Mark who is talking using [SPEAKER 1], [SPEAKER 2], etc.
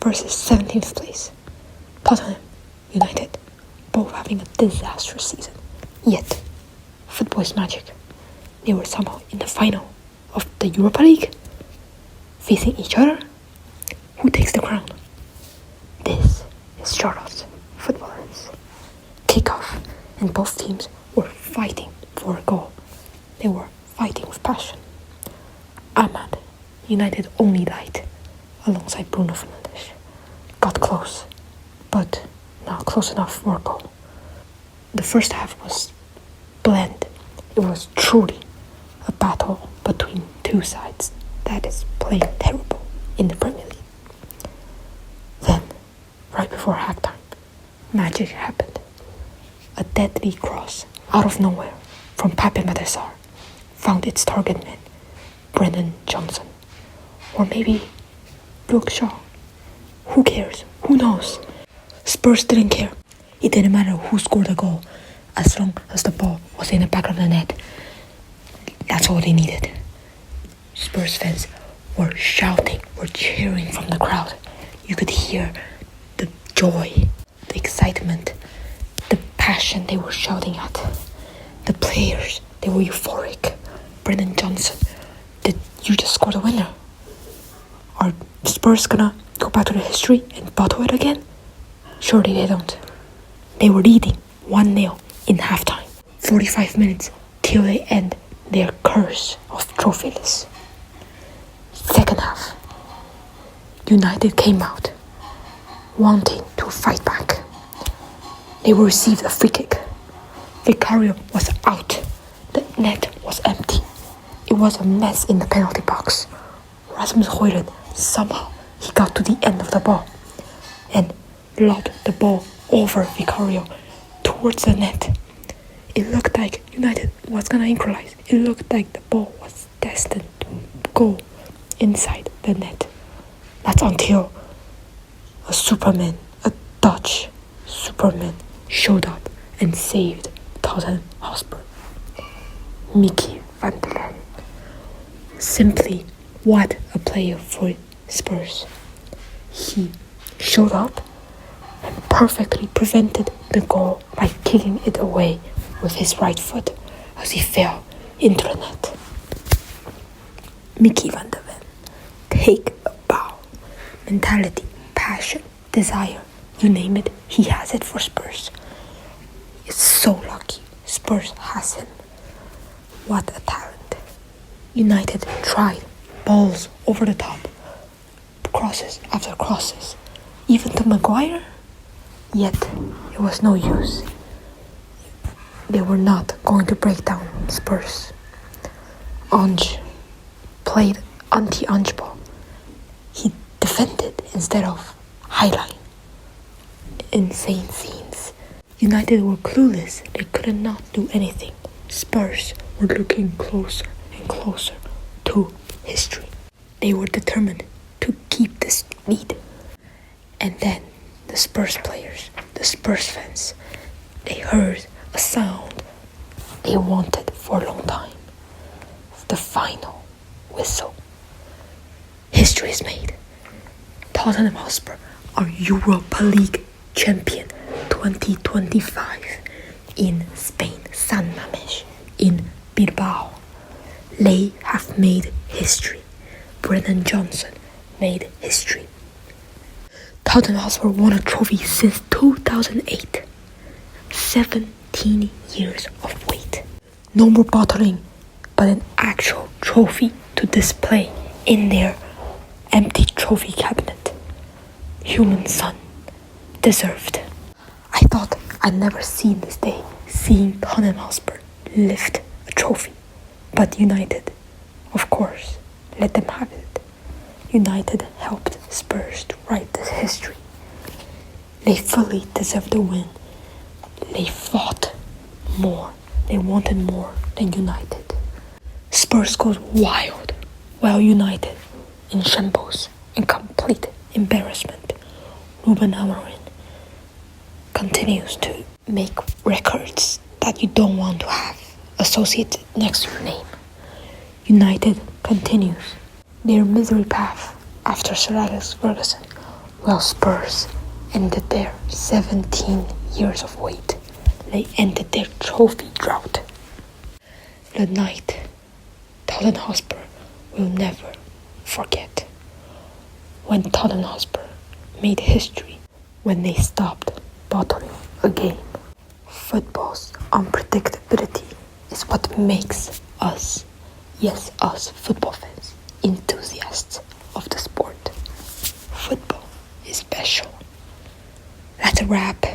[SPEAKER 1] Spurs is 17th place. Tottenham, United, both having a disastrous season. Yet, football is magic. They were somehow in the final of the Europa League, facing each other. Who takes the crown? This is Charlotte's Footballers. Kickoff, and both teams were fighting for a goal. They were fighting with passion. Ahmad, United only light, alongside Bruno Fernandes, got close, but not close enough for a goal. The first half was bland. It was truly a battle between two sides that is playing terrible in the Premier League. Then, right before halftime, magic happened. A deadly cross out of nowhere from Pape Matar found its target man, Brennan Johnson. Or maybe Luke Shaw. Who cares? Who knows? Spurs didn't care. It didn't matter who scored the goal, as long as the ball was in the back of the net. That's all they needed. Spurs fans were shouting, were cheering from the crowd. You could hear the joy, the excitement, the passion they were shouting at. The players, they were euphoric. Brennan Johnson, did you just score the winner? Are Spurs gonna go back to the history and bottle it again? Surely they don't. They were leading 1-0 in halftime. 45 minutes till they end their curse of trophyless. Second half, United came out wanting to fight back. They received a free kick. Vicario was out. The net was empty. It was a mess in the penalty box. Rasmus Højlund, somehow he got to the end of the ball and lobbed the ball over Vicario towards the net. It looked like United was gonna equalize. It looked like the ball was destined to go inside the net. That's until a Superman, a Dutch Superman, showed up and saved Tottenham Hotspur. Mickey van der Ven. Simply, what a player for Spurs. He showed up and perfectly prevented the goal by kicking it away with his right foot as he fell into the net. Mickey van der Ven. Take a bow. Mentality, passion, desire, you name it, he has it for Spurs. It's so lucky Spurs has him. What a talent. United tried, balls over the top, crosses after crosses, even to Maguire, yet it was no use. They were not going to break down Spurs. Ange played anti-Ange ball. He defended instead of highlight. Insane scenes. United were clueless. They could not do anything. Spurs were looking closer and closer to history. They were determined to keep this lead. And then the Spurs players, the Spurs fans, they heard a sound they wanted for a long time. The final whistle. History is made. Tottenham Hotspur are Europa League champion 2025 in Spain, San Mamés, in Bilbao. They have made history. Brennan Johnson made history. Tottenham Hotspur won a trophy since 2008. 17 years of wait. No more bottling, but an actual trophy to display in their empty trophy cabinet. Human son. Deserved. I thought I'd never seen this day, seeing Tottenham Hotspur lift a trophy. But United, of course, let them have it. United helped Spurs to write this history. They fully deserved the win. They fought more. They wanted more than United. Spurs goes wild, while United in shambles, in complete embarrassment. Ruben Amorim continues to make records that you don't want to have associated next to your name. United continues their misery path after Sir Alex Ferguson Well, Spurs ended their 17 years of wait. They ended their trophy drought. The night Tottenham Hotspur will never forget. When Tottenham Hotspur made history when they stopped bottling a game. Football's unpredictability is what makes us, yes us football fans, enthusiasts of the sport. Football is special. That's a wrap.